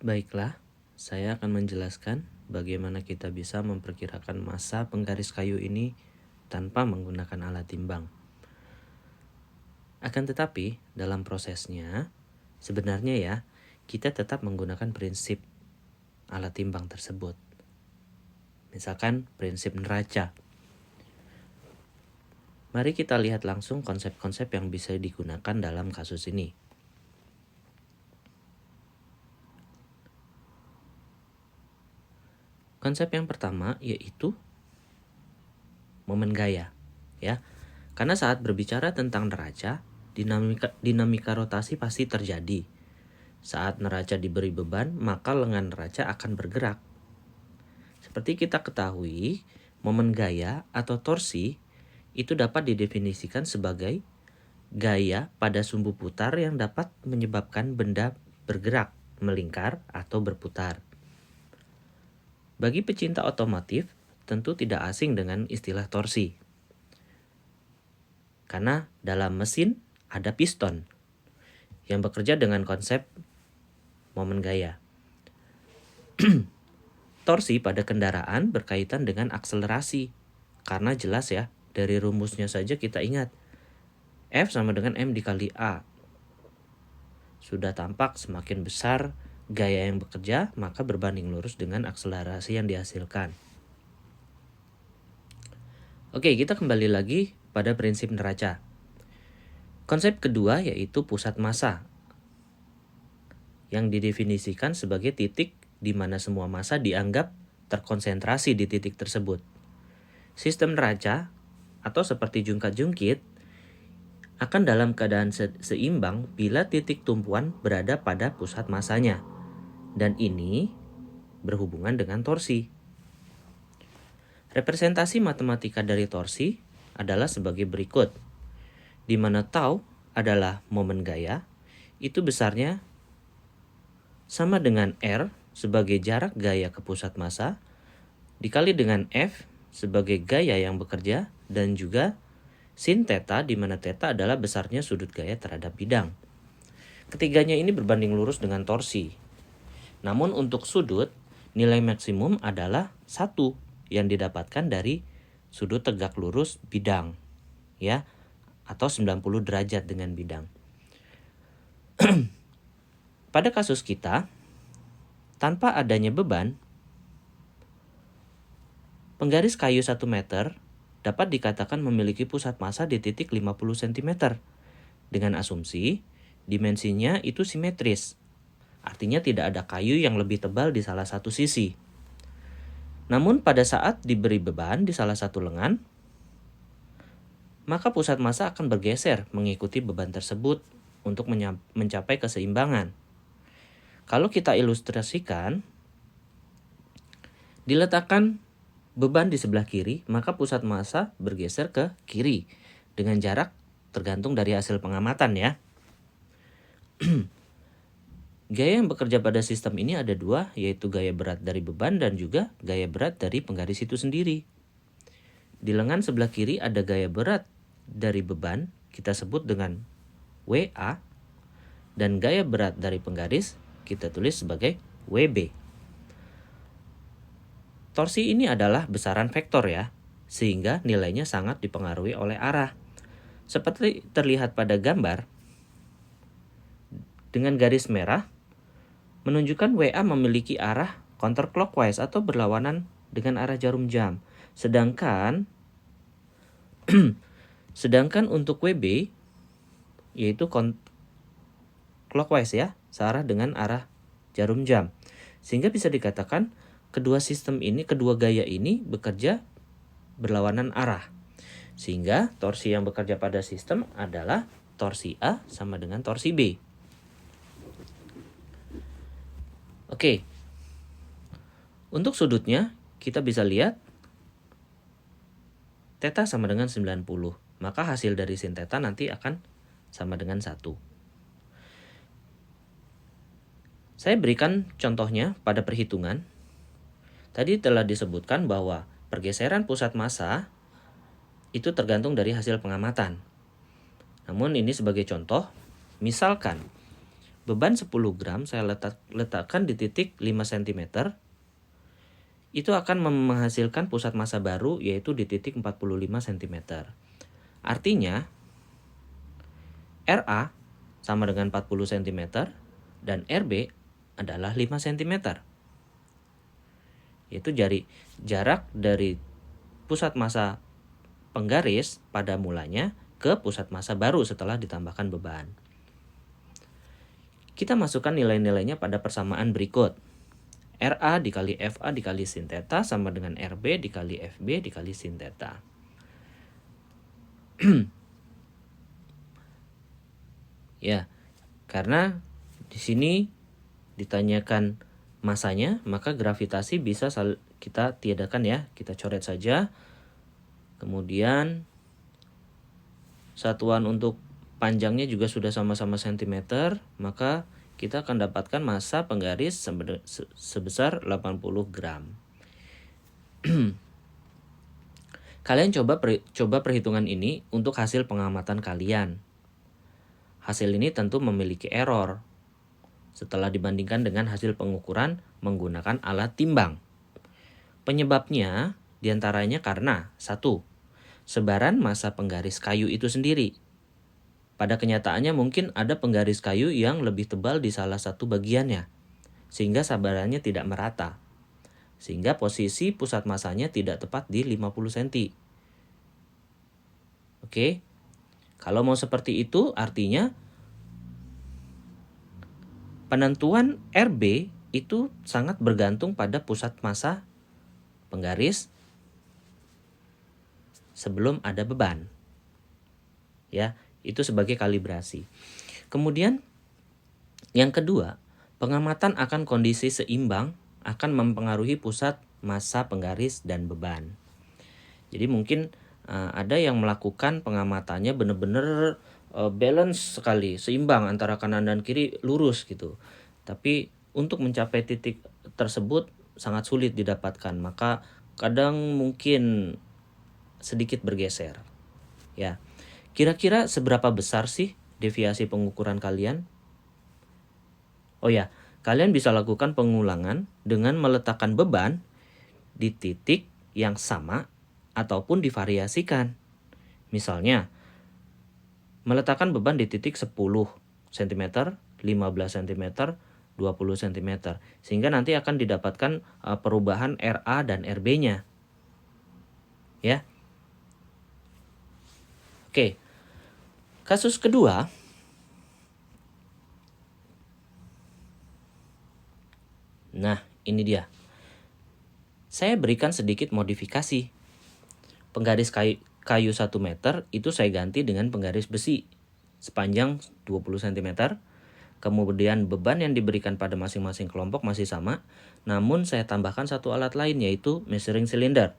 Baiklah, saya akan menjelaskan bagaimana kita bisa memperkirakan massa penggaris kayu ini tanpa menggunakan alat timbang. Akan tetapi, dalam prosesnya, sebenarnya ya, kita tetap menggunakan prinsip alat timbang tersebut. Misalkan prinsip neraca. Mari kita lihat langsung konsep-konsep yang bisa digunakan dalam kasus ini. Konsep yang pertama yaitu momen gaya, ya. Karena saat berbicara tentang neraca, dinamika rotasi pasti terjadi. Saat neraca diberi beban, maka lengan neraca akan bergerak. Seperti kita ketahui, momen gaya atau torsi itu dapat didefinisikan sebagai gaya pada sumbu putar yang dapat menyebabkan benda bergerak, melingkar, atau berputar. Bagi pecinta otomotif, tentu tidak asing dengan istilah torsi. Karena dalam mesin ada piston yang bekerja dengan konsep momen gaya. Torsi pada kendaraan berkaitan dengan akselerasi. Karena jelas ya, dari rumusnya saja kita ingat. F sama dengan M dikali A. Sudah tampak semakin besar gaya yang bekerja, maka berbanding lurus dengan akselerasi yang dihasilkan. Oke, kita kembali lagi pada prinsip neraca. Konsep kedua yaitu pusat massa, yang didefinisikan sebagai titik di mana semua massa dianggap terkonsentrasi di titik tersebut. Sistem neraca, atau seperti jungkat-jungkit, akan dalam keadaan seimbang bila titik tumpuan berada pada pusat massanya. Dan ini berhubungan dengan torsi. Representasi matematika dari torsi adalah sebagai berikut, di mana tau adalah momen gaya, itu besarnya sama dengan R sebagai jarak gaya ke pusat massa, dikali dengan F sebagai gaya yang bekerja, dan juga sin theta, di mana theta adalah besarnya sudut gaya terhadap bidang. Ketiganya ini berbanding lurus dengan torsi. Namun untuk sudut, nilai maksimum adalah 1 yang didapatkan dari sudut tegak lurus bidang, ya, atau 90 derajat dengan bidang. Pada kasus kita, tanpa adanya beban, penggaris kayu 1 meter dapat dikatakan memiliki pusat massa di titik 50 cm, dengan asumsi dimensinya itu simetris. Artinya tidak ada kayu yang lebih tebal di salah satu sisi. Namun pada saat diberi beban di salah satu lengan, maka pusat massa akan bergeser mengikuti beban tersebut untuk mencapai keseimbangan. Kalau kita ilustrasikan, diletakkan beban di sebelah kiri, maka pusat massa bergeser ke kiri dengan jarak tergantung dari hasil pengamatan ya. Gaya yang bekerja pada sistem ini ada 2, yaitu gaya berat dari beban dan juga gaya berat dari penggaris itu sendiri. Di lengan sebelah kiri ada gaya berat dari beban, kita sebut dengan WA, dan gaya berat dari penggaris kita tulis sebagai WB. Torsi ini adalah besaran vektor ya, sehingga nilainya sangat dipengaruhi oleh arah. Seperti terlihat pada gambar, dengan garis merah, menunjukkan WA memiliki arah counterclockwise atau berlawanan dengan arah jarum jam. Sedangkan untuk WB yaitu clockwise ya, searah dengan arah jarum jam. Sehingga bisa dikatakan kedua gaya ini bekerja berlawanan arah. Sehingga torsi yang bekerja pada sistem adalah torsi A sama dengan torsi B. Oke. Untuk sudutnya kita bisa lihat theta sama dengan 90. Maka hasil dari sin theta nanti akan sama dengan 1. Saya berikan contohnya pada perhitungan. Tadi telah disebutkan bahwa pergeseran pusat massa itu tergantung dari hasil pengamatan. Namun ini sebagai contoh, misalkan beban 10 gram saya letakkan di titik 5 cm, itu akan menghasilkan pusat massa baru yaitu di titik 45 cm. Artinya, RA sama dengan 40 cm dan RB adalah 5 cm. Yaitu jarak dari pusat massa penggaris pada mulanya ke pusat massa baru setelah ditambahkan beban. Kita masukkan nilai-nilainya pada persamaan berikut. RA dikali FA dikali sin theta sama dengan RB dikali FB dikali sin theta. Ya, karena di sini ditanyakan masanya, maka gravitasi bisa kita tiadakan ya, kita coret saja. Kemudian satuan untuk panjangnya juga sudah sama-sama cm, maka kita akan dapatkan massa penggaris sebesar 80 gram. Kalian coba perhitungan ini untuk hasil pengamatan kalian. Hasil ini tentu memiliki error setelah dibandingkan dengan hasil pengukuran menggunakan alat timbang. Penyebabnya diantaranya karena 1. Sebaran massa penggaris kayu itu sendiri. Pada kenyataannya mungkin ada penggaris kayu yang lebih tebal di salah satu bagiannya, sehingga sebarannya tidak merata. Sehingga posisi pusat massanya tidak tepat di 50 cm. Oke. Kalau mau seperti itu artinya penentuan RB itu sangat bergantung pada pusat massa penggaris sebelum ada beban. Ya, itu sebagai kalibrasi. Kemudian yang kedua, pengamatan akan kondisi seimbang akan mempengaruhi pusat massa penggaris dan beban. Jadi mungkin ada yang melakukan pengamatannya benar-benar balance sekali, seimbang antara kanan dan kiri lurus gitu. Tapi untuk mencapai titik tersebut sangat sulit didapatkan, maka kadang mungkin sedikit bergeser. Ya. Kira-kira seberapa besar sih deviasi pengukuran kalian? Oh ya, kalian bisa lakukan pengulangan dengan meletakkan beban di titik yang sama ataupun divariasikan. Misalnya, meletakkan beban di titik 10 cm, 15 cm, 20 cm. Sehingga nanti akan didapatkan perubahan RA dan RB-nya. Ya. Oke. Kasus kedua, nah ini dia. Saya berikan sedikit modifikasi. Penggaris kayu 1 meter itu saya ganti dengan penggaris besi sepanjang 20 cm. Kemudian beban yang diberikan pada masing-masing kelompok masih sama, namun saya tambahkan satu alat lain yaitu measuring cylinder.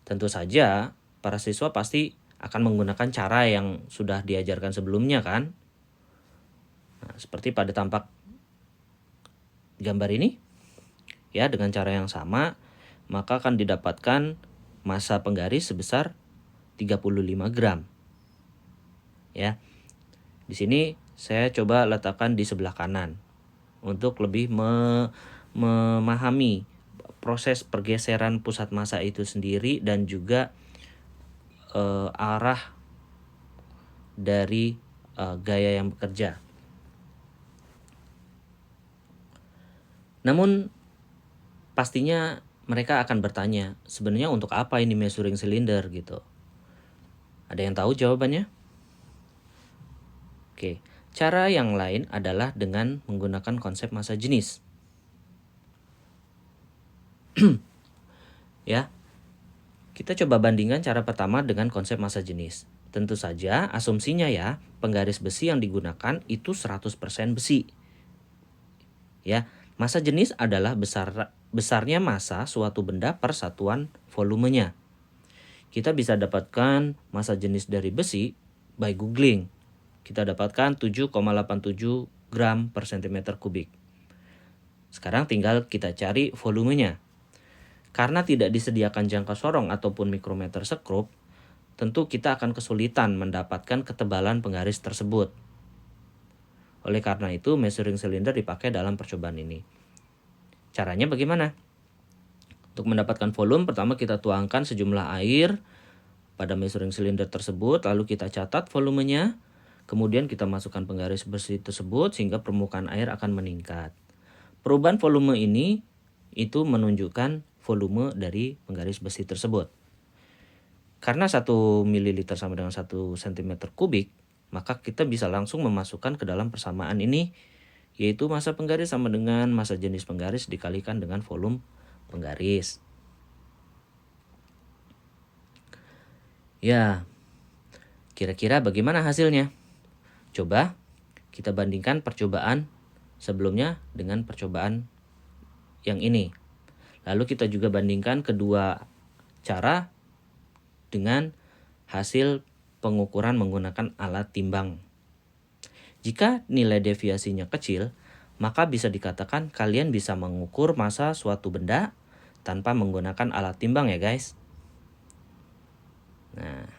Tentu saja para siswa pasti akan menggunakan cara yang sudah diajarkan sebelumnya kan. Nah, seperti pada tampak gambar ini. Ya, dengan cara yang sama, maka akan didapatkan massa penggaris sebesar 35 gram. Ya. Di sini saya coba letakkan di sebelah kanan untuk lebih memahami proses pergeseran pusat massa itu sendiri dan juga arah dari gaya yang bekerja. Namun pastinya mereka akan bertanya, sebenarnya untuk apa ini measuring cylinder gitu. Ada yang tahu jawabannya? Oke, cara yang lain adalah dengan menggunakan konsep massa jenis. Ya, kita coba bandingkan cara pertama dengan konsep massa jenis. Tentu saja asumsinya ya, penggaris besi yang digunakan itu 100% besi. Ya, massa jenis adalah besarnya massa suatu benda per satuan volumenya. Kita bisa dapatkan massa jenis dari besi by googling. Kita dapatkan 7,87 gram per cm kubik. Sekarang tinggal kita cari volumenya. Karena tidak disediakan jangka sorong ataupun mikrometer sekrup, tentu kita akan kesulitan mendapatkan ketebalan penggaris tersebut. Oleh karena itu, measuring cylinder dipakai dalam percobaan ini. Caranya bagaimana? Untuk mendapatkan volume, pertama kita tuangkan sejumlah air pada measuring cylinder tersebut, lalu kita catat volumenya, kemudian kita masukkan penggaris besi tersebut sehingga permukaan air akan meningkat. Perubahan volume ini itu menunjukkan volume dari penggaris besi tersebut. Karena 1 ml sama dengan 1 cm kubik, maka kita bisa langsung memasukkan ke dalam persamaan ini, yaitu massa penggaris sama dengan massa jenis penggaris dikalikan dengan volume penggaris. Ya, kira-kira bagaimana hasilnya? Coba kita bandingkan percobaan sebelumnya dengan percobaan yang ini. Lalu kita juga bandingkan kedua cara dengan hasil pengukuran menggunakan alat timbang. Jika nilai deviasinya kecil, maka bisa dikatakan kalian bisa mengukur massa suatu benda tanpa menggunakan alat timbang ya guys. Nah,